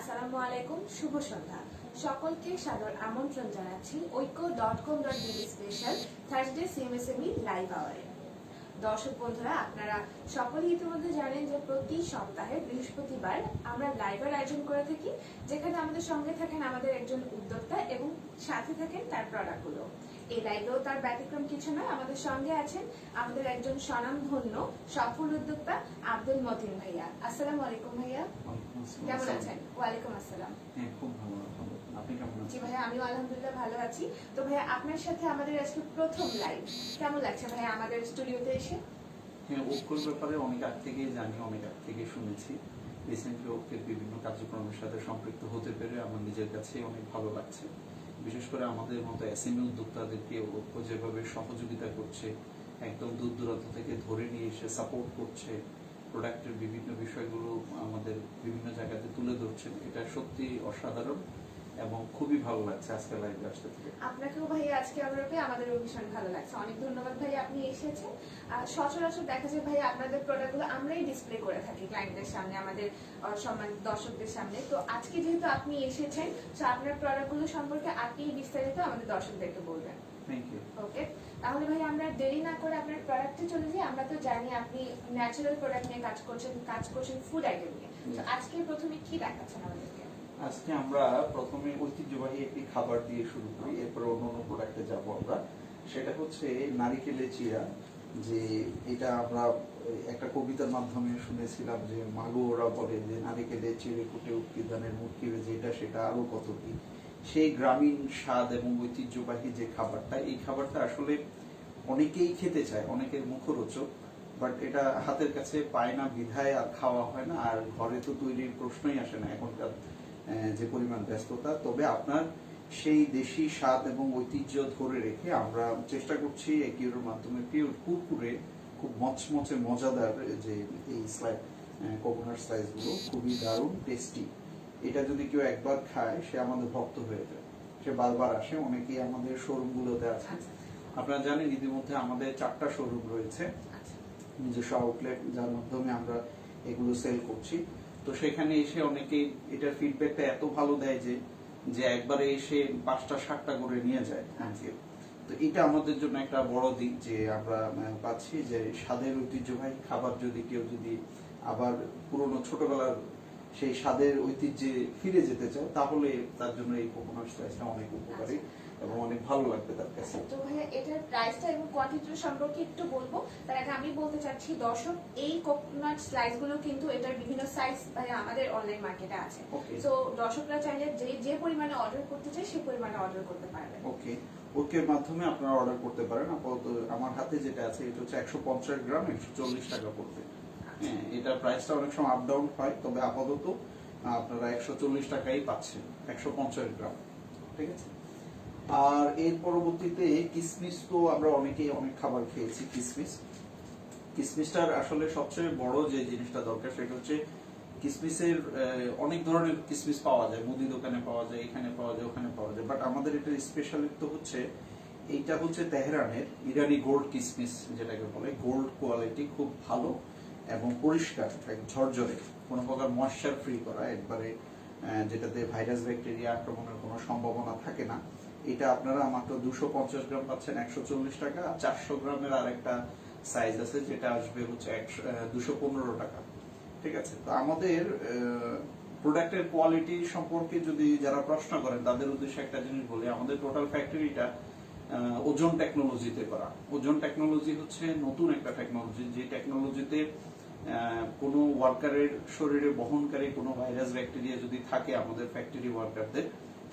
আসসালামু আলাইকুম, শুভ সন্ধ্যা। সকলকে সাদর আমন্ত্রণ জানাচ্ছি ঐক্য.com.bd স্পেশাল থার্সডে সিএমএসএমই লাইভ আওয়ারে। দর্শক বন্ধুরা, আপনারা সকলেই ইতিমধ্যে জানেন যে প্রতি সপ্তাহে বৃহস্পতিবার আমরা লাইভের আয়োজন করে থাকি, যেখানে আমাদের সঙ্গে থাকেন আমাদের একজন উদ্যোক্তা এবং সাথে থাকেন তার প্রোডাক্টগুলো। এই লাইভেও তার ব্যতিক্রম কিছু নয়, আমাদের সঙ্গে আছেন আমাদের একজন স্বনামধন্য সফল উদ্যোক্তা আব্দুল মতিন ভাইয়া। আসসালামু আলাইকুম ভাইয়া, কেমন আছেন? ওয়ালাইকুম আসসালাম। খুব ভালো, আপনি কেমন আছেন? জি ভাইয়া, আমিও আলহামদুলিল্লাহ ভালো আছি। তো ভাইয়া, আপনার সাথে আমাদের আজকে প্রথম লাইভ, কেমন লাগছে ভাইয়া আমাদের স্টুডিওতে এসে? হ্যাঁ, ঐক্যর ব্যাপারে অনেক আগ থেকেই জানি, অনেক আগ থেকে শুনেছি। রিসেন্টলি ঐক্যের বিভিন্ন কার্যক্রমের সাথে সম্পৃক্ত হতে পেরে আমার নিজের কাছে অনেক ভালো লাগছে। বিশেষ করে আমাদের মতো এসএমই উদ্যোক্তাদেরকে ঐক্য যেভাবে সহযোগিতা করছে, একদম দূর দূরান্ত থেকে ধরে নিয়ে এসে সাপোর্ট করছে, প্রোডাক্টের বিভিন্ন বিষয়গুলো আমাদের বিভিন্ন জায়গাতে তুলে ধরছেন, এটা সত্যি অসাধারণ এবং খুবই ভালো লাগছে আজকে লাইভে আসতে থেকে। আপনাকেও ভাইয়া আজকে আমরা পেয়ে আমাদেরও ভীষণ ভালো লাগছে। অনেক ধন্যবাদ ভাইয়া, আপনি এসেছেন। সচরাচর দেখা যায় ভাইয়া আপনাদের প্রোডাক্টগুলো আমরাই ডিসপ্লে করে থাকি ক্লায়েন্টদের সামনে, আমাদের সম্মানিত দর্শকদের সামনে। তো আজকে যেহেতু আপনি এসেছেন, তো আপনার প্রোডাক্টগুলো সম্পর্কে আপনি বিস্তারিত আমাদের দর্শকদেরকে বলবেন। Thank you. ওকে, তাহলে ভাই আমরা দেরি না করে আপনার প্রোডাক্টে চলে যাই। আমরা তো জানি আপনি ন্যাচারাল প্রোডাক্ট নিয়ে কাজ করছেন ফুড আইটেম নিয়ে। তো আজকে প্রথমে কি দেখাচ্ছেন আমাদেরকে? আজকে আমরা প্রথমে ঐতিহ্যবাহী একটি খাবার দিয়ে শুরু করি, এরপরে অন্য প্রোডাক্টে যাব আমরা। সেটা হচ্ছে নারিকেলের চিড়া। যে এটা আমরা একটা কবিতার মাধ্যমে শুনেছিলাম যে মাগো ওরা বলে যে নারিকেলের চিড়ে কুটে উৎকিদানের মুখি যেটা সেটা আরো কত কি। সেই গ্রামীণ স্বাদ এবং ঐতিহ্যবাহী যে খাবারটা, এই খাবারটা আসলে অনেকেই খেতে চায়, অনেকের মুখরোচক, বাট এটা হাতের কাছে পায় না বিধায় আর খাওয়া হয় না। আর ঘরে তো তৈরির প্রশ্নই আসে না এখনকার যে পরিমাণ ব্যস্ততা। তবে আপনার সেই দেশি স্বাদ এবং ঐতিহ্য ধরে রেখে আমরা চেষ্টা করছি একিউর মাধ্যমে পিওর কুরকুরে, খুব মচমচে মজাদার যে এই কোকোনাট স্লাইস গুলো খুবই দারুণ টেস্টি। এটা যদি কেউ একবার খায় সে আমাদের ভক্ত হয়ে যায়, সে বারবার আসে। অনেকেই আমাদের শোরুম গুলোতে আছে। আপনারা জানেন ইতিমধ্যে আমাদের 4টা শোরুম রয়েছে, নিজস্ব আউটলেট, যার মাধ্যমে আমরা এগুলো সেল করছি। তো সেখানে এসে অনেকেই এটার ফিডব্যাকটা এত ভালো দেয় যে একবারে এসে 5টা 7টা করে নিয়ে যায়। তো এটা আমাদের জন্য একটা বড় দিক যে আমরা পাচ্ছি যে স্বাদের ঐতিহ্যবাহী খাবার যদি কেউ আবার পুরনো ছোটবেলার সেই স্বাদের ঐতিহ্যে ফিরে যেতে চায়, তাহলে তার জন্য এই কোকোনাট স্লাইসটা অনেক উপকারী এবং অনেক ভালো লাগবে তার কাছে। তো ভাইয়া, এটার প্রাইসটা এবং কোয়ান্টিটি সম্পর্কে একটু বলবো। তার আগে আমি বলতে চাচ্ছি দর্শক, এই কোকোনাট স্লাইস গুলো কিন্তু এটার বিভিন্ন সাইজ ভাইয়া আমাদের অনলাইন মার্কেটে আছে। তো দর্শকরা চাইলে যে পরিমাণে অর্ডার করতে চায় সেই পরিমাণে অর্ডার করতে পারবে। ওকে, ওকের মাধ্যমে আপনারা অর্ডার করতে পারেন। আপাতত আমার হাতে যেটা আছে এটা হচ্ছে 150 গ্রাম 140 টাকা পড়বে। হ্যাঁ, এটা প্রাইসটা অনেক সময় আপ ডাউন হয়, তবে আপাতত আপনারা 140 টাকাই পাচ্ছেন 150 গ্রাম। ঠিক আছে। আর এর পরবর্তীতে কিসমিস, তো আমরা অনেকেই অনেক খাবার খেয়েছি কিসমিসটার আসলে সবচেয়ে বড় যে জিনিসটা দরকার সেটা হচ্ছে কিসমিসের অনেক ধরনের কিসমিস পাওয়া যায়, মুদি দোকানে পাওয়া যায়, এখানে পাওয়া যায়, ওখানে পাওয়া যায়, বাট আমাদের এটা স্পেশালিত্ব হচ্ছে এইটা হচ্ছে তেহরানের ইরানি গোল্ড কিসমিস, যেটাকে বলে গোল্ড কোয়ালিটি, খুব ভালো এবং পরিষ্কার, ঝরঝরে, কোনো প্রকার ময়েশ্চার ফ্রি করা, একবারে যেটাতে ভাইরাস ব্যাকটেরিয়া আক্রমণের কোনো সম্ভাবনা থাকে না। এটা আপনারা মাত্র 250 গ্রাম পাচ্ছেন 140 টাকা। 400 গ্রামের আর একটা সাইজ আছে যেটা আসবে হচ্ছে 215 টাকা। ঠিক আছে। তো আমাদের প্রোডাক্টের কোয়ালিটি সম্পর্কে যদি যারা প্রশ্ন করেন তাদের উদ্দেশ্যে একটা জিনিস বলি, আমাদের টোটাল ফ্যাক্টরিটা ওজন টেকনোলজিতে করা। ওজন টেকনোলজি হচ্ছে নতুন একটা টেকনোলজি, যে টেকনোলজিতে কোনো ওয়ার্কারের শরীরে বহনকারী কোনো ভাইরাস ব্যাকটেরিয়া যদি থাকে আমাদের ফ্যাক্টরি ওয়ার্কারদের,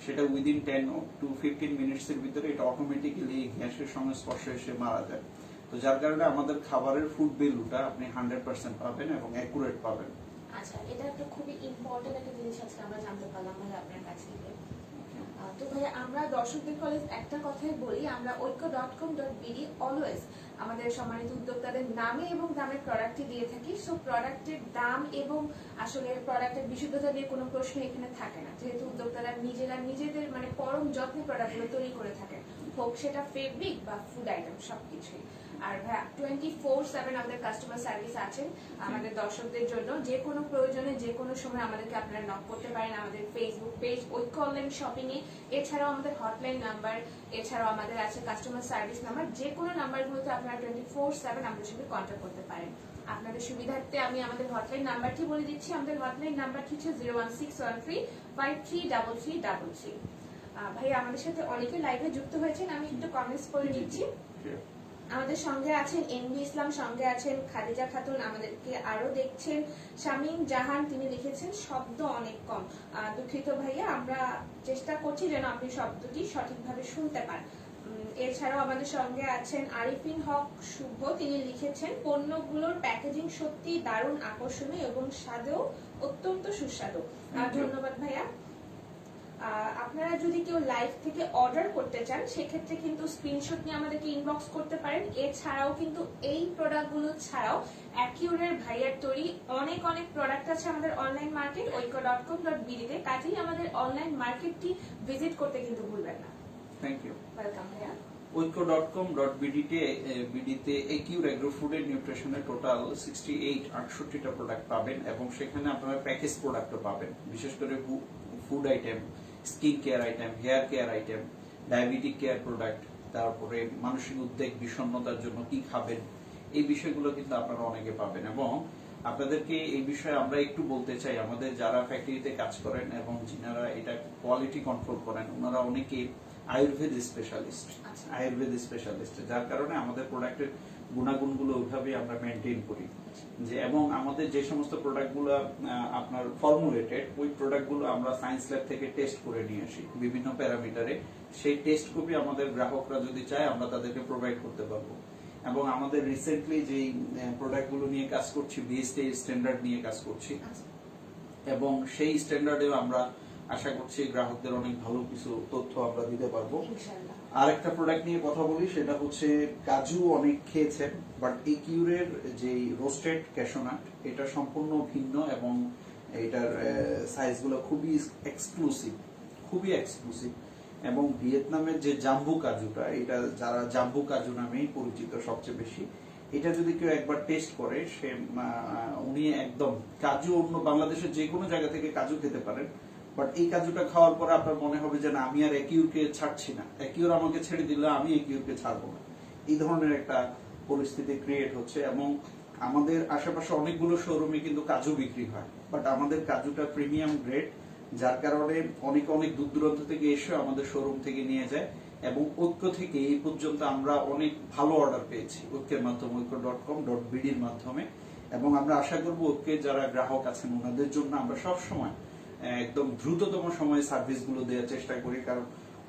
সেটা উইদিন 10 to 15 মিনিটসের ভিতরে এটা অটোমেটিক্যালি গ্যাসের সংস্পর্শে এসে মারা যায়। তো যার কারণে আমাদের খাবারের ফুড ভ্যালুটা আপনি 100% পাবেন এবং অ্যাকুরেট পাবেন। আচ্ছা, এটা একটা খুবই ইম্পর্টেন্ট একটা জিনিস আজকে আমরা জানতে পারলাম ভাই আপনার কাছ থেকে। তো ভাই, আমরা দর্শকদের কলেজ একটা কথাই বলি, আমরা ঐক্য.com.bd অলওয়েজ আমাদের সম্মানিত উদ্যোক্তাদের নামে এবং দামের প্রোডাক্টই দিয়ে থাকি। সো প্রোডাক্টের দাম এবং আসলে প্রোডাক্টের বিশুদ্ধতা নিয়ে কোনো প্রশ্ন এখানে থাকে না, যেহেতু উদ্যোক্তারা নিজেদের মানে পরম যত্নে প্রোডাক্টগুলো তৈরি করে থাকেন, হোক সেটা ফেব্রিক বা ফুড আইটেম সবকিছুই। আর ভাইয়া 24/7 আমাদের কাস্টমার সার্ভিস আছেন আমাদের দর্শকদের জন্য। যে কোনো প্রয়োজনে যে কোনো সময় আমাদেরকে আপনারা নক করতে পারেন আমাদের ফেসবুক পেজ ঐক্য অনলাইন শপিং এ। এছাড়াও আমাদের হটলাইন নাম্বার, এছাড়াও আমাদের আছে কাস্টমার সার্ভিস নাম্বার। যে কোনো নাম্বারগুলোতে আপনারা 24/7 আমাদের সঙ্গে কন্ট্যাক্ট করতে পারেন। আপনাদের সুবিধার্থে আমি আমাদের হটলাইন নাম্বারটি বলে দিচ্ছি। আমাদের হটলাইন নাম্বারটি হচ্ছে 01613533333। ভাই আমাদের সাথে অনেকে লাইভে যুক্ত হয়েছেন, আমি একটু কমেন্টস করে নিচ্ছি। আমাদের সঙ্গে আছেন এনবি ইসলাম, সঙ্গে আছেন খাদিজা খাতুন, আমাদেরকে আরো দেখছেন শামীম জাহান, তিনি লিখেছেন শব্দ অনেক কম। দুঃখিত ভাইয়া, আমরা চেষ্টা করছি যেন আপনি শব্দটি সঠিকভাবে শুনতে পান। এছাড়াও আমাদের সঙ্গে আছেন আরিফিন হক শুভ, তিনি লিখেছেন পণ্যগুলোর প্যাকেজিং সত্যি দারুণ আকর্ষণীয় এবং স্বাদেও অত্যন্ত সুস্বাদু। ধন্যবাদ ভাইয়া। আপনারা যদি কেউ লাইভ থেকে অর্ডার করতে চান সেক্ষেত্রে কিন্তু স্ক্রিনশট নিয়ে আমাদেরকে ইনবক্স করতে পারেন। এছাড়াও কিন্তু এই প্রোডাক্টগুলো ছাড়াও অ্যাকিউরের ভাইয়ার তৈরি অনেক অনেক প্রোডাক্ট আছে আমাদের অনলাইন মার্কেট oiko.com.bd তে। কাজেই আমাদের অনলাইন মার্কেটটি ভিজিট করতে কিন্তু ভুলবেন না। Thank you. ওয়েলকাম ভাইয়া। oiko.com.bd তে একিউর এগ্রো ফুড এন্ড নিউট্রিশনের টোটাল 68টা প্রোডাক্ট পাবেন এবং সেখানে আপনারা প্যাকেজ প্রোডাক্টও পাবেন। বিশেষ করে food item, skin care item, hair care item, diabetic care product, তারপরে মানসিক উদ্বেগ বিষণ্ণতার জন্য কি খাবেন, এই বিষয়গুলো কিন্তু আপনারা অনেকে পাবেন। এবং আপনাদেরকে এই বিষয়ে আমরা একটু বলতে চাই, আমাদের যারা ফ্যাক্টরিতে কাজ করেন এবং যিনারা এটা কোয়ালিটি কন্ট্রোল করেন ওনারা অনেকে আয়ুর্বেদ স্পেশালিস্ট, যার কারণে আমাদের প্রোডাক্টের গুণাগুণগুলো ওইভাবে আমরা মেনটেন করি যে, এবং আমাদের যে সমস্ত প্রোডাক্টগুলো আপনার ফর্মুলেটেড, ওই প্রোডাক্টগুলো আমরা সায়েন্স ল্যাব থেকে টেস্ট করে নিয়ে আসি বিভিন্ন প্যারামিটারে। সেই টেস্ট কপি আমাদের গ্রাহকরা যদি চায় আমরা তাদেরকে প্রোভাইড করতে পারবো। এবং আমাদের রিসেন্টলি যে প্রোডাক্টগুলো নিয়ে কাজ করছি বিএসটি স্ট্যান্ডার্ড নিয়ে কাজ করছি এবং সেই স্ট্যান্ডার্ডেও আমরা আশা করছি গ্রাহকদের অনেক ভালো কিছু তথ্য আমরা দিতে পারবো। আর একটা প্রোডাক্ট নিয়ে কথা বলি, সেটা হচ্ছে কাজু অনেক খেয়েছেন, বাট একিউরের যে রোস্টেড ক্যাশনাট এটা সম্পূর্ণ ভিন্ন এবং এটার সাইজগুলো খুবই এক্সক্লুসিভ এবং ভিয়েতনামের যে জাম্বু কাজুটা, এটা যারা জাম্বু কাজু নামেই পরিচিত সবচেয়ে বেশি, এটা যদি কেউ একবার টেস্ট করে সে উনি একদম কাজু অন্য বাংলাদেশের যে কোনো জায়গা থেকে কাজু খেতে পারেন, বাট এই কাজুটা খাওয়ার পরে আপনার মনে হবে যে না, আমি আর একিউরকে ছাড়ছি না, একিউর আমাকে ছেড়ে দিলে আমি একিউরকে ছাড়বো না, এই ধরনের একটা পরিস্থিতি ক্রিয়েট হচ্ছে। এবং আমাদের আশেপাশে অনেকগুলো শোরুমে কিন্তু কাজু বিক্রি হয়, বাট আমাদের কাজুটা প্রিমিয়াম গ্রেড, যার কারণে অনেক অনেক দূর দূরান্ত থেকে এসে আমাদের শোরুম থেকে নিয়ে যায়। এবং ঐক্য থেকে এই পর্যন্ত আমরা অনেক ভালো অর্ডার পেয়েছি ঐক্যের মাধ্যমে, oiko.com.bd এর মাধ্যমে। এবং আমরা আশা করবো ঐক্যের যারা গ্রাহক আছেন ওনাদের জন্য আমরা সব সময় একদম দ্রুততম সময়ে সার্ভিস গুলো দেওয়ার চেষ্টা করি। কারণ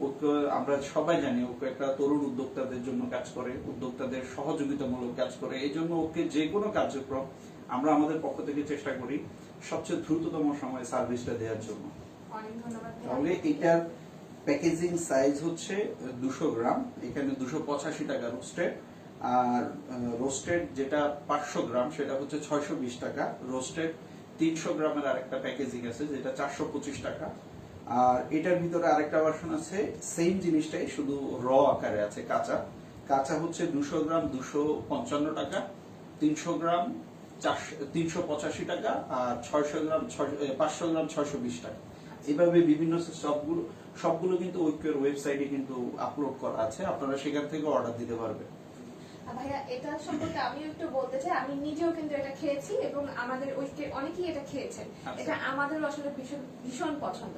ঐক্য আমরা সবাই জানি ঐক্য একটা তরুণ উদ্যোক্তাদের জন্য কাজ করে, উদ্যোক্তাদের সহযোগিতামূলক কাজ করে। এই জন্য ঐক্যের যে কোনো কার্যক্রম আমরা আমাদের পক্ষ থেকে চেষ্টা করি সবচেয়ে দ্রুততম সময়ে সার্ভিসটা দেওয়ার জন্য। অনেক ধন্যবাদ। তাহলে এটার প্যাকেজিং সাইজ হচ্ছে 200 গ্রাম, এখানে 285 টাকা রোস্টেড, আর রোস্টেড যেটা 500 গ্রাম সেটা হচ্ছে 620 টাকা, রোস্টেড 300 গ্রামের আরেকটা প্যাকেজিং আছে যেটা 425 টাকা। আর এটার ভিতরে আরেকটা ভার্সন আছে সেম জিনিসটাই, শুধু র আকারে আছে, কাঁচা হচ্ছে 200 গ্রাম 255 টাকা, 300 গ্রাম 385 টাকা, আর 500 গ্রাম 620 টাকা। এভাবে বিভিন্ন সবগুলো কিন্তু ঐক্যের ওয়েবসাইটে কিন্তু আপলোড করা আছে, আপনারা সেখান থেকে অর্ডার দিতে পারবেন। ভাইয়া এটা সম্পর্কে আমিও একটু বলতে চাই, আমি নিজেও কিন্তু এটা খেয়েছি এবং আমাদের ঐক্যের অনেকেই এটা খেয়েছেন। এটা আমাদের আসলে ভীষণ ভীষণ পছন্দ।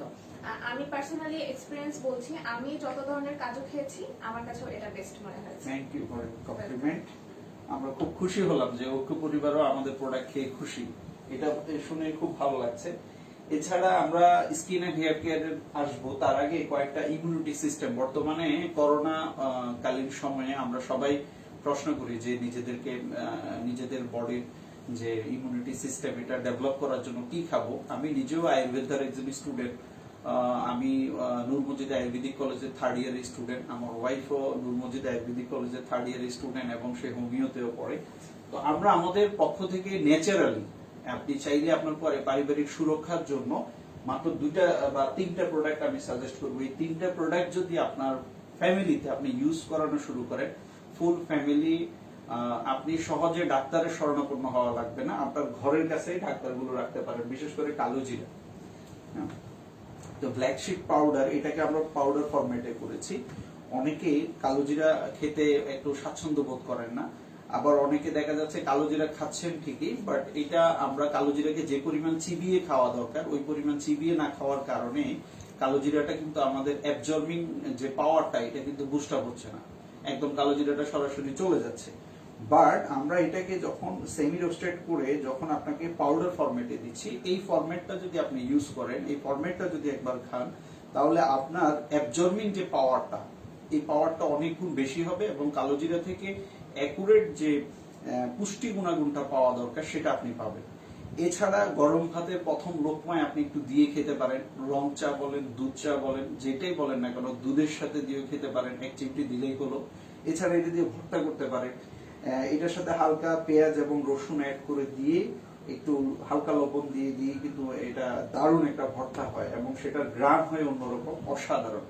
আমি পার্সোনালি এক্সপেরিয়েন্স বলছি, আমি যত ধরনের কাজু খেয়েছি আমার কাছেও এটা বেস্ট মনে হয়েছে। Thank you for compliment. আমরা খুব খুশি হলাম যে ঐক্য পরিবারও আমাদের প্রোডাক্ট খেয়ে খুশি, এটা শুনে খুব ভালো লাগছে। এছাড়া আমরা স্কিন এন্ড হেয়ার কেয়ারে আসবো, তার আগে কয়েকটা ইমিউনিটি সিস্টেম, বর্তমানে করোনা কালীন সময়ে আমরা সবাই প্রশ্ন করি যে নিজেদের বডির যে ইমিউনিটি সিস্টেম এটা ডেভেলপ করার জন্য কি খাবো। আমি নিজেও আয়ুর্বেদার একজন স্টুডেন্ট, আমি নূর মসজিদ আয়ুর্বেদিক কলেজের 3rd ইয়ার স্টুডেন্ট, আমার ওয়াইফও নূর মসজিদ আয়ুর্বেদিক কলেজের 3rd ইয়ার স্টুডেন্ট এবং সে হোমিওতেও পড়ে। তো আমরা আমাদের পক্ষ থেকে ন্যাচারালি, আপনি চাইলে আপনার পরে পারিবারিক সুরক্ষার জন্য মাত্র 2টা বা 3টা প্রোডাক্ট আমি সাজেস্ট করবো। এই 3টা প্রোডাক্ট যদি আপনার ফ্যামিলিতে আপনি ইউজ করানো শুরু করেন, ফুল ফ্যামিলি আপনি সহজে ডাক্তারের শরণাপন্ন হওয়া লাগবে না, আপনার ঘরের কাছেই ডাক্তারগুলো রাখতে পারেন, বিশেষ করে কালো জিরা। তো ব্ল্যাক শিপ পাউডার, এটাকে আমরা পাউডার ফরম্যাটে করেছি। অনেকে কালো জিরা খেতে একটু স্বাচ্ছন্দ্য বোধ করেন না, আবার অনেকে দেখা যাচ্ছে কালো জিরা খাচ্ছেন ঠিকই, বাট এটা আমরা কালো জিরাকে যে পরিমাণ চিবিয়ে খাওয়া দরকার ওই পরিমাণ চিবিয়ে না খাওয়ার কারণে কালো জিরাটা কিন্তু আমাদের অ্যাবজর্বিং যে পাওয়ারটা এটা কিন্তু বুস্ট আপ হচ্ছে না, একদম কালো জিরাটা সরাসরি চলে যাচ্ছে। বাট আমরা এটাকে যখন সেমি রোস্টেড করে যখন আপনাকে পাউডার ফরম্যাটে দিচ্ছি, এই ফরম্যাটটা যদি আপনি ইউজ করেন, এই ফরম্যাটটা যদি একবার খান, তাহলে আপনার অ্যাবজর্বিং যে পাওয়ারটা, এই পাওয়ারটা অনেক গুণ বেশি হবে এবং কালো জিরা থেকে অ্যাকুরেট যে পুষ্টি গুণাগুণটা পাওয়া দরকার সেটা আপনি পাবেন। এছাড়া গরম ভাতের প্রথম লোকমায় আপনি একটু দিয়ে খেতে পারেন, রং চা বলেন, দুধ চা বলেন, যেটাই বলেন না কেন, দুধের সাথে দিয়ে খেতে পারেন, এক চিমটি দিলেই হলো। এছাড়া এটা দিয়ে ভর্তা করতে পারেন, এটার সাথে হালকা পেঁয়াজ এবং রসুন অ্যাড করে দিয়ে একটু হালকা লবণ দিয়ে দিয়ে কিন্তু এটা দারুণ একটা ভর্তা হয় এবং সেটার গ্রাম হয় অন্যরকম, অসাধারণ।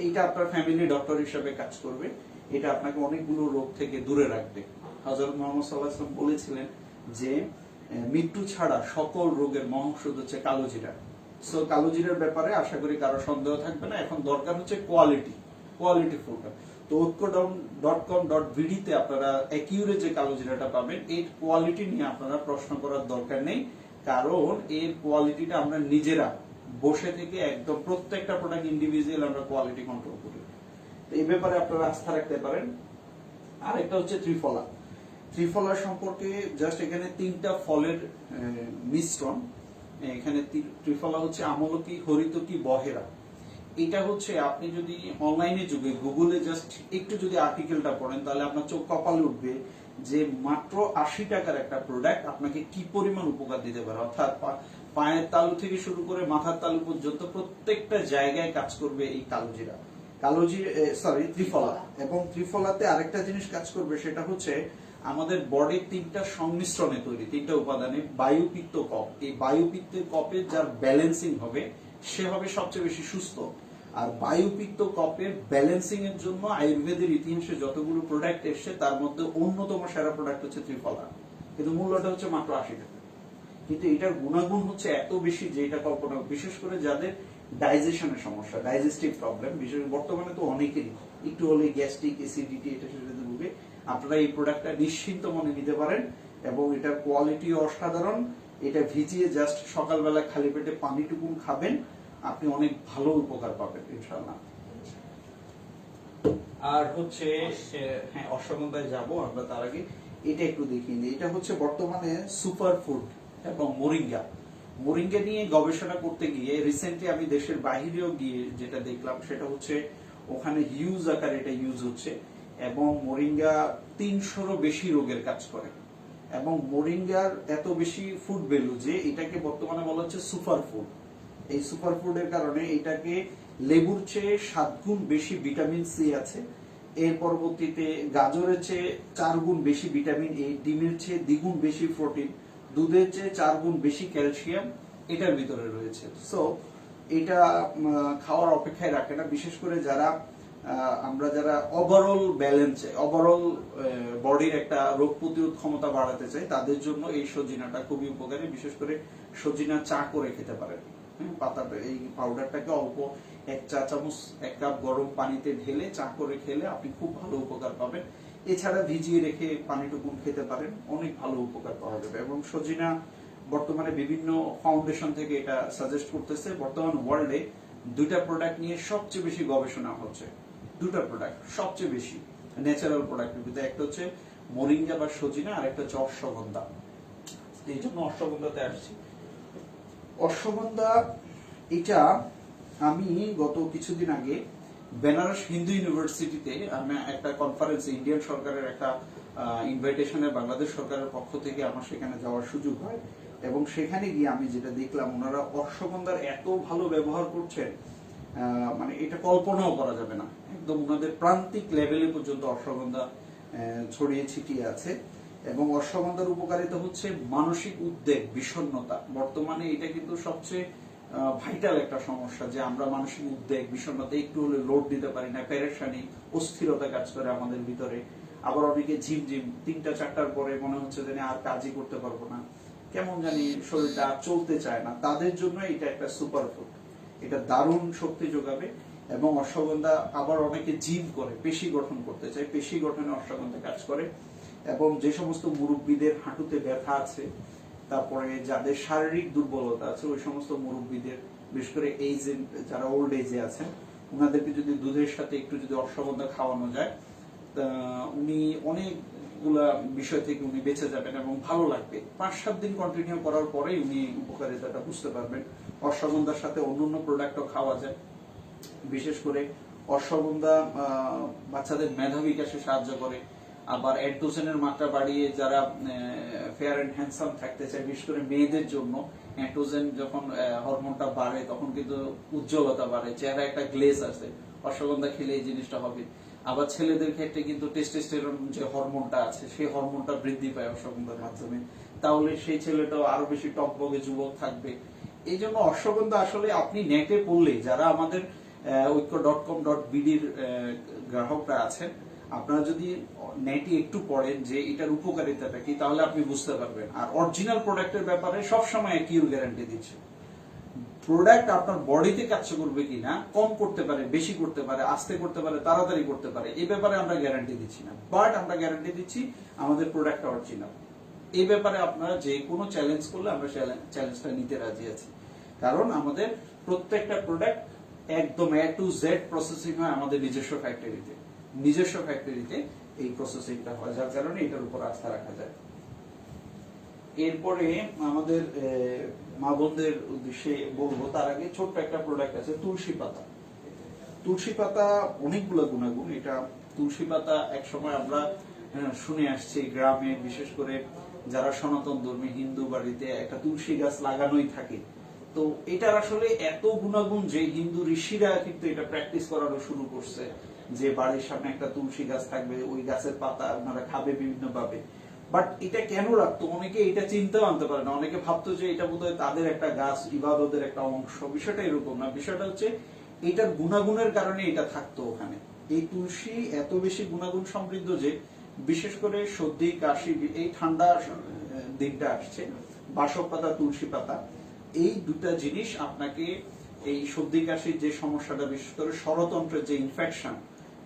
এইটা আপনার ফ্যামিলি ডক্টর হিসেবে কাজ করবে, এটা আপনাকে অনেকগুলো রোগ থেকে দূরে রাখবে। হযরত মুহাম্মদ সাল্লাল্লাহু আলাইহি ওয়াসাল্লাম বলেছিলেন যে মৃত্যু ছাড়া সকল রোগের মহৌষধ হচ্ছে কালো জিরা। সো কালো জিরার ব্যাপারে আশা করি কারো সন্দেহ থাকবে না। এখন দরকার হচ্ছে কোয়ালিটি ফুড। তো ঐক্য.com.bd তে আপনারা অ্যাকিউরেট যে কালো জিরাটা পাবেন, এই কোয়ালিটি নিয়ে আপনারা প্রশ্ন করার দরকার নেই, কারণ এর কোয়ালিটিটা আমরা নিজেরা বসে থেকে একদম প্রত্যেকটা প্রোডাক্ট ইন্ডিভিজুয়াল আমরা কোয়ালিটি কন্ট্রোল করি। তো এই ব্যাপারে আপনারা আস্থা রাখতে পারেন। আর একটা হচ্ছে ত্রিফলা সম্পর্কে জাস্ট এখানে 3টা ফলের মিশ্রণ। এখানে ত্রিফলা হচ্ছে আমলকি, হরিতকি, বহেরা। এটা হচ্ছে আপনি যদি অনলাইনে যুগে গুগলে জাস্ট একটু যদি আর্টিকেলটা পড়েন, তাহলে আপনার চোখ কপালে উঠবে যে মাত্র 80 টাকার একটা প্রোডাক্ট আপনাকে কি পরিমাণ উপকার দিতে পারে। অর্থাৎ পায়ের তালু থেকে শুরু করে মাথার তালু পর্যন্ত প্রত্যেকটা জায়গায় কাজ করবে এই ত্রিফলা। এবং ত্রিফলাতে আরেকটা জিনিস কাজ করবে, সেটা হচ্ছে আমাদের বডির 3টা সংমিশ্রণে তৈরি, 3টা উপাদানে বায়ু, পিত্ত, কফ। এই বায়ু, পিত্তের, কফের যার ব্যালেন্সিং হবে সে হবে সবচেয়ে বেশি সুস্থ। আর বায়ু, পিত্ত, কফের ব্যালেন্সিং এর জন্য আয়ুর্বেদের ইতিহাসে যতগুলো প্রোডাক্ট এসছে তার মধ্যে অন্যতম সেরা প্রোডাক্ট হচ্ছে ত্রিফলা, কিন্তু মূল্যটা হচ্ছে মাত্র 80 টাকা। কিন্তু এটার গুণাগুণ হচ্ছে এত বেশি যে এটা কল্পনা, বিশেষ করে যাদের ডাইজেশনের সমস্যা, ডাইজেস্টিভ প্রবলেম, বিশেষ বর্তমানে তো অনেকেরই একটু হলে গ্যাস্ট্রিক, অ্যাসিডিটি, এটা সেটাতে ভুগে, আপনারা এই প্রোডাক্টটা নিশ্চিন্ত মনে নিতে পারেন এবং এটার কোয়ালিটি অসাধারণ। এটা ভিজিয়ে জাস্ট সকালবেলা খালি পেটে পানিটুকুন খাবেন, আপনি অনেক ভালো উপকার পাবেন ইনশাআল্লাহ। আর হচ্ছে হ্যাঁ, অশ্বগন্ধায় যাব আমরা, তার আগে এটা একটু দেখিয়ে দিই। এটা হচ্ছে বর্তমানে সুপার ফুড এবং মোরিঙ্গা নিয়ে গবেষণা করতে গিয়ে রিসেন্টলি আমি দেশের বাহিরেও গিয়ে যেটা দেখলাম, সেটা হচ্ছে ওখানে হিউজ আকারে এটা ইউজ হচ্ছে এবং মোরিঙ্গা 300রও বেশি রোগের কাজ করে এবং মোরিঙ্গার এত বেশি ফুড ভ্যালু যে এটাকে বর্তমানে বলা হচ্ছে সুপার ফুড। এই সুপার ফুডের কারণে এটাকে লেবুর চেয়ে 7 গুণ বেশি ভিটামিন সি আছে, এর পরবর্তীতে গাজরের চেয়ে 4 গুণ বেশি ভিটামিন এ, ডিমের চেয়ে 2 গুণ বেশি প্রোটিন, দুধের চেয়ে 4 গুণ বেশি ক্যালসিয়াম এটার ভিতরে রয়েছে। সো এটা খাওয়ার অপেক্ষায় রাখে না, বিশেষ করে আমরা যারা ওভারঅল ব্যালেন্স, ওভারঅল বডির একটা রোগ প্রতিরোধ ক্ষমতা বাড়াতে চাই, তাদের জন্য এই সজিনাটা খুবই উপকারী। বিশেষ করে সজিনা চা করে খেতে পারেন। পাতাটা, এই পাউডারটাকে অল্প 1 চা চামচ 1 কাপ গরম পানিতে ঢেলে চা করে খেলে আপনি খুব ভালো উপকার পাবেন। এছাড়া ভিজিয়ে রেখে পানিটুকুন খেতে পারেন, অনেক ভালো উপকার পাওয়া যাবে। এবং সজিনা বর্তমানে বিভিন্ন ফাউন্ডেশন থেকে এটা সাজেস্ট করতেছে। বর্তমান ওয়ার্ল্ডে 2টা প্রোডাক্ট নিয়ে সবচেয়ে বেশি গবেষণা হচ্ছে, 2টা প্রোডাক্ট সবচেয়ে বেশি ন্যাচারাল প্রোডাক্টের ভিতরে, একটা হচ্ছে মোরিঙ্গা বা সজিনা, আর একটা হচ্ছে অশ্বগন্ধা। এই জন্য অশ্বগন্ধাতে আসছি। অশ্বগন্ধা এটা আমি গত কিছুদিন আগে বেনারস হিন্দু ইউনিভার্সিটিতে আমি একটা কনফারেন্সে, ইন্ডিয়ান সরকারের একটা ইনভাইটেশনে বাংলাদেশ সরকারের পক্ষ থেকে আমার সেখানে যাওয়ার সুযোগ হয় এবং সেখানে গিয়ে আমি যেটা দেখলাম, ওনারা অশ্বগন্ধার এত ভালো ব্যবহার করছেন, মানে এটা কল্পনাও করা যাবে না। একদম ওনাদের প্রান্তিক লেভেলে পর্যন্ত অশ্বগন্ধা ছড়িয়ে ছিটিয়ে আছে। এবং অশ্বগন্ধার উপকারিতা হচ্ছে মানসিক উদ্বেগ, বিষণ্ণতা। বর্তমানে এটা কিন্তু সবচেয়ে ভাইটাল একটা সমস্যা যে আমরা মানসিক উদ্বেগ, বিষণ্ণতা, একটু হলে লোড দিতে পারি না, পেরেশানি, অস্থিরতা কাজ করে আমাদের ভিতরে। আবার অনেকে ঝিমঝিম 3টা-4টার পরে মনে হচ্ছে যে আর কাজই করতে পারবো না, কেমন জানি শরীরটা আর চলতে চায় না, তাদের জন্য এটা একটা সুপার ফুড। এটা দারুণ শক্তি যোগাবে। এবং অশ্বগন্ধা আবার অনেকে জিম করে, পেশি গঠন করতে চায়, পেশি গঠনে অশ্বগন্ধা কাজ করে। এবং যে সমস্ত মুরব্বীদের হাঁটুতে ব্যথা আছে, তারপরে যাদের শারীরিক দুর্বলতা আছে, ওই সমস্ত মুরব্বীদের, বিশেষ করে এই যে যারা ওল্ড এজে আছেন, ওনাদেরকে যদি দুধের সাথে একটু যদি অশ্বগন্ধা খাওয়ানো যায়, উনি অনেকগুলা বিষয় থেকে উনি বেঁচে যাবেন এবং ভালো লাগবে। 5-7 দিন কন্টিনিউ করার পরেই উনি উপকারিতাটা বুঝতে পারবেন। অশ্বগন্ধার সাথে অন্যান্য প্রোডাক্টও খাওয়া যায়। বিশেষ করে অশ্বগন্ধা বাচ্চাদের মেধা বিকাশে সাহায্য করে। আবার অ্যান্টোজেনের মাত্রা বাড়িয়ে যারা ফেয়ার এন্ড হ্যান্ডসাম থাকতে চায়, বিশেষ করে মেয়েদের জন্য অ্যান্টোজেন যখন হরমোনটা বাড়ে তখন কিন্তু উজ্জ্বলতা বাড়ে, চেহারা একটা গ্লেজ আসে, অশ্বগন্ধা খেলে এই জিনিসটা হবে। আবার ছেলেদের ক্ষেত্রে কিন্তু টেস্টোস্টেরন যে হরমোনটা আছে, সেই হরমোনটা বৃদ্ধি পায় অশ্বগন্ধার মাধ্যমে, তাহলে সেই ছেলেটাও আরো বেশি টকবগে যুবক থাকবে। এই জন্য অশ্বগন্ধা আসলে আপনি নেটে পড়লেই, যারা আমাদের ঐক্য.com.bd গ্রাহকরা আছেন, আপনারা যদি নেটে একটু পড়েন যে এটার উপকারিতাটা কি, তাহলে আপনি বুঝতে পারবেন। আর অরিজিনাল প্রোডাক্টের ব্যাপারে সবসময় কিউর গ্যারান্টি দিচ্ছে। প্রোডাক্ট আপনার বডিতে কাজ করবে কিনা, কম করতে পারে, বেশি করতে পারে, আস্তে করতে পারে, তাড়াতাড়ি করতে পারে, এই ব্যাপারে আমরা গ্যারান্টি দিচ্ছি না, বাট আমরা গ্যারান্টি দিচ্ছি আমাদের প্রোডাক্ট অরিজিনাল। এই ব্যাপারে আপনারা যে কোনো চ্যালেঞ্জ করলে আমরা চ্যালেঞ্জটা নিতে রাজি আছি, কারণ আমাদের প্রত্যেকটা প্রোডাক্ট একদম A to Z প্রসেসিং হয় আমাদের নিজস্ব ফ্যাক্টরিতে এই প্রসেসিংটা হয়, যার কারণে এটার উপর আস্থা রাখা যায়। এরপরে আমাদের মা বোনদের উদ্দেশ্যে বলবো, তার আগে ছোট্ট একটা প্রোডাক্ট আছে তুলসী পাতা। তুলসী পাতা অনেকগুলো গুণাগুণ। এটা তুলসী পাতা একসময় আমরা শুনে আসছি গ্রামে, বিশেষ করে যারা সনাতন ধর্মী হিন্দু বাড়িতে একটা তুলসী গাছ লাগানোই থাকে। তো এটার আসলে এত গুণাগুণ যে হিন্দু ঋষিরা কিন্তু এটা প্র্যাকটিস করানো শুরু করছে, যে বাড়ির সামনে একটা তুলসী গাছ থাকবে, ওই গাছের পাতা ওনারা খাবে বিভিন্ন ভাবে। বাট এটা কেন রাখতো, অনেকে এটা চিন্তাও আনতে পারে না, অনেকে ভাবতো যে এটা বোধহয় তাদের একটা গাছ, ইবাদতের একটা অংশ। বিষয়টা এরকম না, বিষয়টা হচ্ছে এটার গুণাগুণের কারণে এটা থাকতো ওখানে। এই তুলসী এত বেশি গুণাগুণ সমৃদ্ধ যে বিশেষ করে সর্দি কাশি, এই ঠান্ডা দিনটা আসছে, বাসক পাতা, তুলসী পাতা, এই দুটা জিনিস আপনাকে এই সর্দি কাশির যে সমস্যাটা, বিশেষ করে স্বরতন্ত্রের যে ইনফেকশন,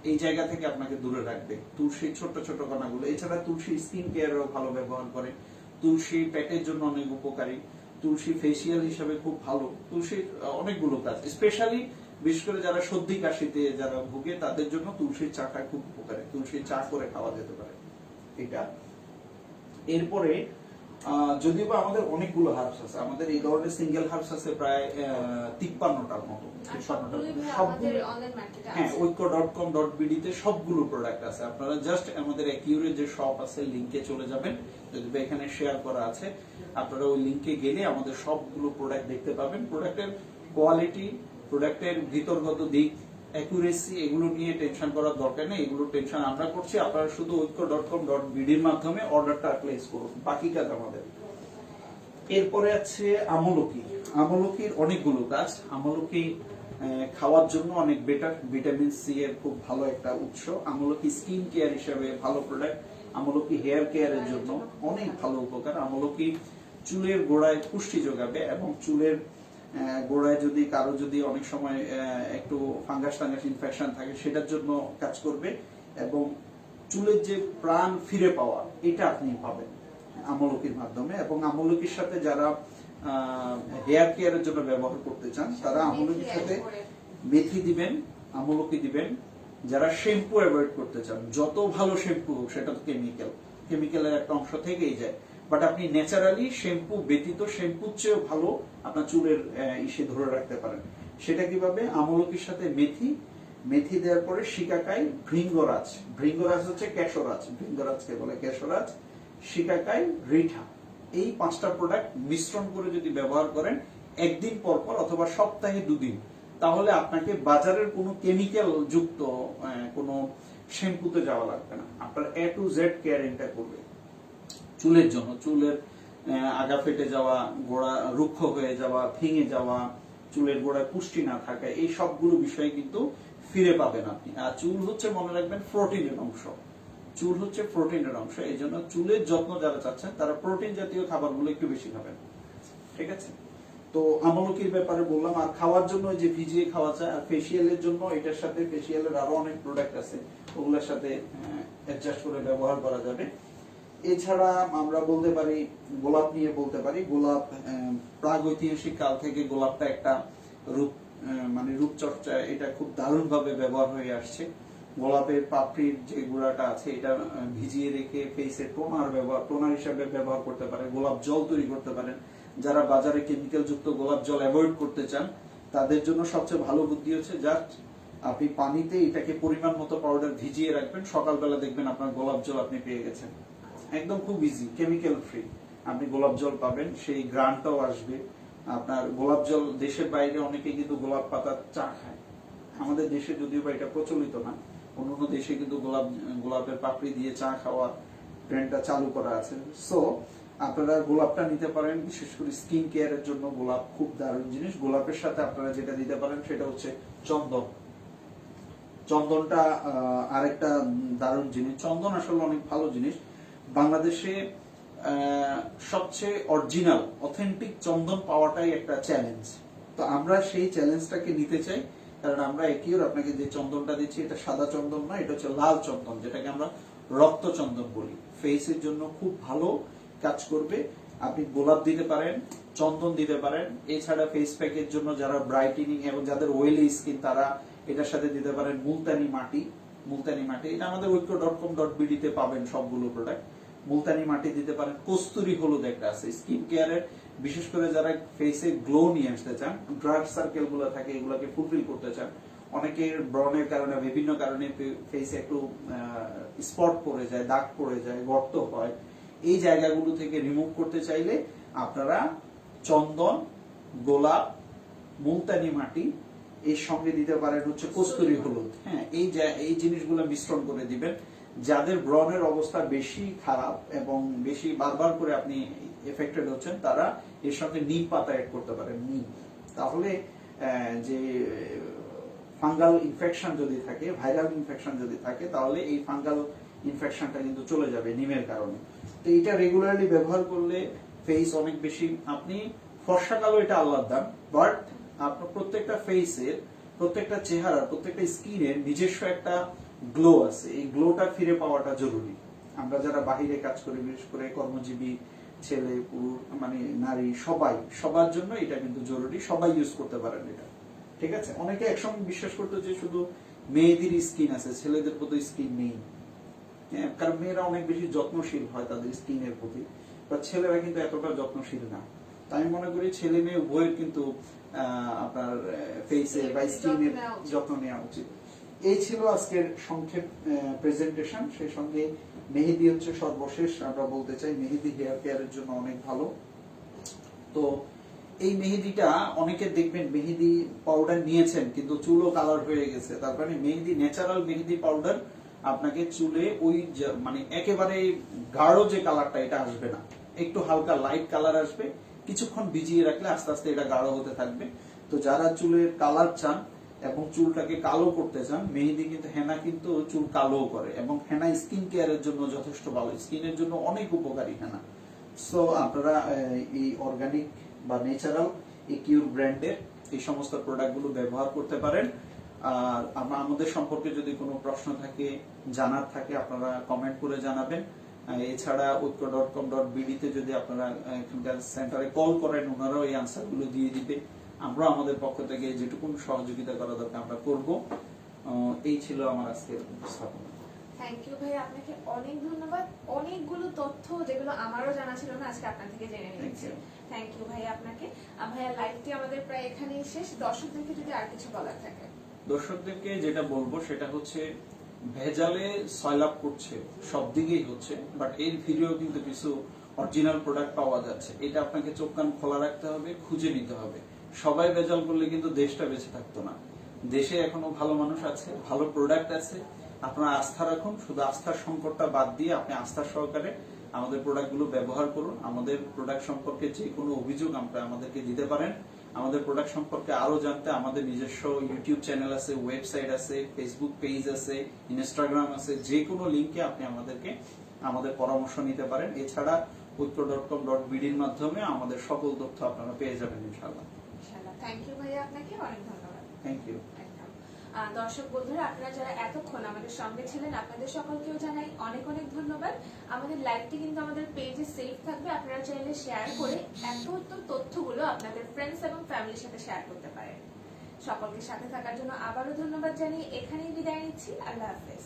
এই জায়গা থেকে আপনাকে দূরে রাখবে তুলসীর ছোট ছোট কণাগুলো। এছাড়া তুলসী স্কিন কেয়ারেও ভালো ব্যবহার করে, তুলসী পেটের জন্য অনেক উপকারী, তুলসী ফেসিয়াল হিসাবে খুব ভালো, তুলসীর অনেকগুলো কাজ। স্পেশালি বিশেষ করে যারা সর্দি কাশিতে যারা ভুগে, তাদের জন্য তুলসীর চাটা খুব উপকারী, তুলসীর চা করে খাওয়া যেতে পারে এটা। এরপরে যদিও বা আমাদের অনেকগুলো হার্বস আছে, আমাদের এই ধরনের সিঙ্গেল হার্বস আছে প্রায় 53টার মতো। হ্যাঁ, ঐক্য.com.bd তে সবগুলো প্রোডাক্ট আছে। আপনারা জাস্ট আমাদের একিউরে যে শপ আছে লিংকে চলে যাবেন, যদি এখানে শেয়ার করা আছে, আপনারা ওই লিংকে গেলে আমাদের সবগুলো প্রোডাক্ট দেখতে পাবেন। প্রোডাক্টের কোয়ালিটি, প্রোডাক্টের ভিতরগত দিক, অ্যাকুরেসি, এগুলো নিয়ে টেনশন করার দরকার নেই, এগুলো টেনশন আমরা করছি। আপনারা শুধু ঐক্য.com.bd এর মাধ্যমে অর্ডারটা প্লেস করুন, বাকি কাজ আমাদের। এরপরে আছে আমলকি। আমলকির অনেকগুলো কাজ। আমলকি খাওয়ার জন্য অনেক বেটার, ভিটামিন সি এর খুব ভালো একটা উৎস। আমলকি স্কিন কেয়ার হিসেবে ভালো প্রোডাক্ট। আমলকি হেয়ার কেয়ারের জন্য অনেক ভালো উপকার। আমলকি চুলের গোড়ায় পুষ্টি যোগাবে এবং চুলের গোড়ায় যদি কারো যদি অনেক সময় একটু ফাঙ্গাস ইনফেকশন থাকে, সেটার জন্য কাজ করবে এবং চুলের যে প্রাণ ফিরে পাওয়া, এটা আপনি পাবেন আমলকির মাধ্যমে। এবং আমলকির সাথে যারা হেয়ার কেয়ারের জন্য ব্যবহার করতে চান, তারা আমলকির সাথে মেথি দিবেন, আমলকি দিবেন। যারা শ্যাম্পু অ্যাভয়েড করতে চান, যত ভালো শ্যাম্পু হোক সেটা তো কেমিক্যালের একটা অংশ থেকেই যায়, বাট আপনি ন্যাচারালি শ্যাম্পু ব্যতীত শ্যাম্পুর চেয়েও ভালো আপনার চুলের ইসে ধরে রাখতে পারেন। সেটা কিভাবে? আমলকির সাথে মেথি দেওয়ার পরে শিকাকাই, ভৃঙ্গরাজ হচ্ছে কেশরাজ, ভৃঙ্গরাজকে বলে কেশরাজ, শিকাকাই, রিঠা, এই 5টা প্রোডাক্ট মিশ্রণ করে যদি ব্যবহার করেন একদিন পর পর অথবা সপ্তাহে 2 দিন, তাহলে আপনাকে বাজারের কোনো কেমিক্যাল যুক্ত কোনো শ্যাম্পুতে যাওয়া লাগবে না। আপনার A to Z কেয়ারিংটা করবে চুলের জন্য। চুলের আগা ফেটে যাওয়া, গোড়া রুক্ষ হয়ে যাওয়া, ভেঙে যাওয়া, চুলের গোড়ায় পুষ্টি না থাকা, এই সবগুলো বিষয় কিন্তু ফিরে পাবেন আপনি। আর চুল হচ্ছে, মনে রাখবেন, প্রোটিনের অংশ। চুল হচ্ছে প্রোটিনের অংশ, এই জন্য চুলের যত্ন যারা চাচ্ছেন তারা প্রোটিন জাতীয় খাবারগুলো একটু বেশি খাবেন। ঠিক আছে, তো আমলকির ব্যাপারে বললাম। আর খাওয়ার জন্য যে ভিজিয়ে খাওয়া যায়, আর ফেসিয়ালের জন্য এটার সাথে ফেসিয়ালের আরো অনেক প্রোডাক্ট আছে, ওগুলোর সাথে অ্যাডজাস্ট করে ব্যবহার করা যাবে। এছাড়া আমরা বলতে পারি, গোলাপ নিয়ে বলতে পারি, গোলাপ প্রাগৈতিহাসিক কাল থেকে গোলাপটা একটা রূপ মানে রূপচর্চা, এটা খুব দারুণ ভাবে ব্যবহার হয়ে আসছে। গোলাপের পাপড়ির যে গুঁড়াটা আছে এটা ভিজিয়ে রেখে ফেসে টোনার হিসাবে ব্যবহার করতে পারে। গোলাপ জল তৈরি করতে পারেন। যারা বাজারে কেমিক্যাল যুক্ত গোলাপ জল অ্যাভয়েড করতে চান তাদের জন্য সবচেয়ে ভালো বুদ্ধি হচ্ছে জাস্ট আপনি পানিতে এটাকে পরিমাণ মতো পাউডার ভিজিয়ে রাখবেন, সকালবেলা দেখবেন আপনার গোলাপ জল আপনি পেয়ে গেছেন। একদম খুব ইজি, কেমিক্যাল ফ্রি আপনি গোলাপ জল পাবেন, সেই গ্রানটাও আসবে আপনার। গোলাপ জল দেশের বাইরে অনেকে কিন্তু গোলাপ পাতার চা খায়, আমাদের দেশে যদিও বা এটা প্রচলিত না, অন্যান্য দেশে কিন্তু গোলাপের পাপড়ি দিয়ে চা খাওয়ার ট্রেন্ডটা চালু করা আছে। সো আপনারা গোলাপটা নিতে পারেন, বিশেষ করে স্কিন কেয়ারের জন্য গোলাপ খুব দারুণ জিনিস। গোলাপের সাথে আপনারা যেটা দিতে পারেন সেটা হচ্ছে চন্দন। চন্দনটা আরেকটা দারুণ জিনিস। চন্দন আসলে অনেক ভালো জিনিস। বাংলাদেশে সবচেয়ে অরিজিনাল অথেন্টিক চন্দন পাওয়াটাই একটা চ্যালেঞ্জ। তো আমরা সেই চ্যালেঞ্জটাকে নিতে চাই, কারণ আমরা একিওর আপনাকে যে চন্দনটা দিচ্ছি এটা সাদা চন্দন না, এটা হচ্ছে লাল চন্দন, যেটাকে আমরা রক্ত চন্দন বলি। ফেসের জন্য খুব ভালো কাজ করবে। আপনি গোলাপ দিতে পারেন, চন্দন দিতে পারেন। এছাড়া ফেস প্যাকের জন্য যারা ব্রাইটেনিং এবং যাদের অয়েলি স্কিন তারা এটার সাথে দিতে পারেন মুলতানি মাটি। মুলতানি মাটি এটা আমাদের ঐক্য.com.bd তে পাবেন সবগুলো প্রোডাক্ট। মুলতানি মাটি দিতে পারেন। কস্তুরি হলুদ একটা আছে স্কিন কেয়ারের, বিশেষ করে যারা ফেসে গ্লো নিয়ে আসতে চান, ডার্ক সার্কেল গুলো থাকে এগুলোকে ফুলফিল করতে চান। অনেকের ব্রণের কারণে বিভিন্ন কারণে ফেসে একটু স্পট পড়ে যায়, দাগ পড়ে যায়, গর্ত হয়, এই জায়গাগুলো থেকে রিমুভ করতে চাইলে আপনারা চন্দন, গোলাপ, মুলতানি মাটি এর সঙ্গে দিতে পারেন হচ্ছে কস্তুরি হলুদ। হ্যাঁ, এই জিনিসগুলো মিশ্রণ করে দিবেন। যাদের ব্রণের অবস্থা বেশি খারাপ এবং বেশি বারবার করে আপনি এফেক্টেড হচ্ছেন তারা এর সঙ্গে নিম পাতা অ্যাড করতে পারেন। নিম, তাহলে যে ফাঙ্গাল ইনফেকশন যদি থাকে, ভাইরাল ইনফেকশন যদি থাকে, তাহলে এই ফাঙ্গাল ইনফেকশনটা কিন্তু চলে যাবে নিমের কারণে। তো এটা রেগুলারলি ব্যবহার করলে ফেস অনেক বেশি, আপনি ফর্সা কালো এটা আল্লাহর দান, বাট আপনার প্রত্যেকটা ফেসের, প্রত্যেকটা চেহারার, প্রত্যেকটা স্কিনের নিজস্ব একটা গ্লো আছে। এই গ্লোটা ফিরে পাওয়াটা জরুরি। আমরা যারা বাহিরে কাজ করি, বিশেষ করে কর্মজীবী ছেলে পুরুষ মানে নারী সবার জন্য এটা কিন্তু জরুরি। সবাই ইউজ করতে পারেন এটা। ঠিক আছে, অনেকে একসঙ্গে বিশ্বাস করতো যে শুধু মেয়েদের স্কিন আছে, ছেলেদের প্রতি স্কিন নেই। হ্যাঁ, কারণ মেয়েরা অনেক বেশি যত্নশীল হয় তাদের স্কিনের প্রতি, বা ছেলেরা কিন্তু এতটা যত্নশীল না। তাই আমি মনে করি ছেলে মেয়ে উভয়ের কিন্তু আপনার ফেসে বা স্কিনের যত্ন নেওয়া উচিত। এই ছিল আজকের সংক্ষেপ প্রেজেন্টেশন। সেই সঙ্গে মেহেদি হচ্ছে সর্বশেষ। আমরা বলতে চাই মেহেদি হেয়ার কেয়ারের জন্য অনেক ভালো। তো এই মেহেদিটা অনেকে দেখবেন মেহেদি পাউডার নিয়েছেন কিন্তু চুলও কালার হয়ে গেছে, তার কারণে মেহেদি, ন্যাচারাল মেহেদি পাউডার আপনাকে চুলে ওই মানে একেবারে গাঢ় যে কালারটা এটা আসবে না, একটু হালকা লাইট কালার আসবে। কিছুক্ষণ ভিজিয়ে রাখলে আস্তে আস্তে এটা গাঢ় হতে থাকবে। তো যারা চুলের কালার চান এবং চুলটাকে কালো করতে চান, মেহেদি কিন্তু হেনা কিন্তু চুল কালো করে, এবং হেনা স্কিন কেয়ারের জন্য যথেষ্ট ভালো, স্কিনের জন্য অনেক উপকারী হেনা। সো আপনারা এই অর্গানিক বা ন্যাচারাল একিউর ব্র্যান্ডের এই সমস্ত প্রোডাক্টগুলো ব্যবহার করতে পারেন। আর আমাদের সম্পর্কে যদি কোনো প্রশ্ন থাকে, জানার থাকে, আপনারা কমেন্ট করে জানাবেন। এছাড়া ঐক্য.com.bd তে যদি আপনারা এখানকার সেন্টারে কল করেন, ওনারাও এই আনসারগুলো দিয়ে দিবে। আমরা আমাদের পক্ষ থেকে যেটুকু সহযোগিতা করা দরকার আমরা করব। এই ছিল আমার আজকের উপস্থাপনা। থ্যাংক ইউ ভাই, আপনাকে অনেক ধন্যবাদ। অনেকগুলো তথ্য যেগুলো আমারও জানা ছিল না আজকে আপনার থেকে জেনে নিয়েছি। থ্যাংক ইউ ভাই আপনাকে। ভাইয়া, লাইভটি আমাদের প্রায় এখানেই শেষ। দর্শকদেরকে যদি আর কিছু বলার থাকে। দর্শকদেরকে যেটা বলবো সেটা হচ্ছে, ভেজালে সয়লাভ করছে, সব দিকেই হচ্ছে, বাট এর ভিডিও কিন্তু কিছু অরিজিনাল প্রোডাক্ট পাওয়া যাচ্ছে। এটা আপনাকে চোখ কান খোলা রাখতে হবে, খুঁজে নিতে হবে। সবাই ভেজাল করলে কিন্তু দেশটা বেঁচে থাকতো না। দেশে এখনো ভালো মানুষ আছে, ভালো প্রোডাক্ট আছে। আপনারা আস্থা রাখুন, শুধু আস্থার সংকটটা বাদ দিয়ে আপনি আস্থা সহকারে আমাদের প্রোডাক্টগুলো ব্যবহার করুন। আমাদের প্রোডাক্ট সম্পর্কে যে কোনো অভিযোগ আমাদেরকে দিতে পারেন। আমাদের প্রোডাক্ট সম্পর্কে আরো জানতে আমাদের নিজস্ব ইউটিউব চ্যানেল আছে, ওয়েবসাইট আছে, ফেসবুক পেজ আছে, ইনস্টাগ্রাম আছে, যে কোনো লিংকে আপনি আমাদের পরামর্শ নিতে পারেন। এছাড়া ঐক্য.com.bd এর মাধ্যমে আমাদের সকল তথ্য আপনারা পেয়ে যাবেন ইনশাআল্লাহ। থ্যাংক ইউ ভাইয়া, আপনাকে অনেক ধন্যবাদ। Thank you. দর্শক বন্ধুরা, আপনারা যারা এতক্ষণ আমাদের সঙ্গে ছিলেন, আপনাদের সকলকেও জানাই অনেক অনেক ধন্যবাদ। আমাদের লাইভটি কিন্তু আমাদের পেজে সেভ থাকবে, আপনারা চাইলে শেয়ার করে এত তথ্যগুলো আপনাদের ফ্রেন্ডস এবং ফ্যামিলির সাথে শেয়ার করতে পারেন। সকলকে সাথে থাকার জন্য আবারও ধন্যবাদ জানিয়ে এখানেই বিদায় নিচ্ছি। আল্লাহ হাফেজ।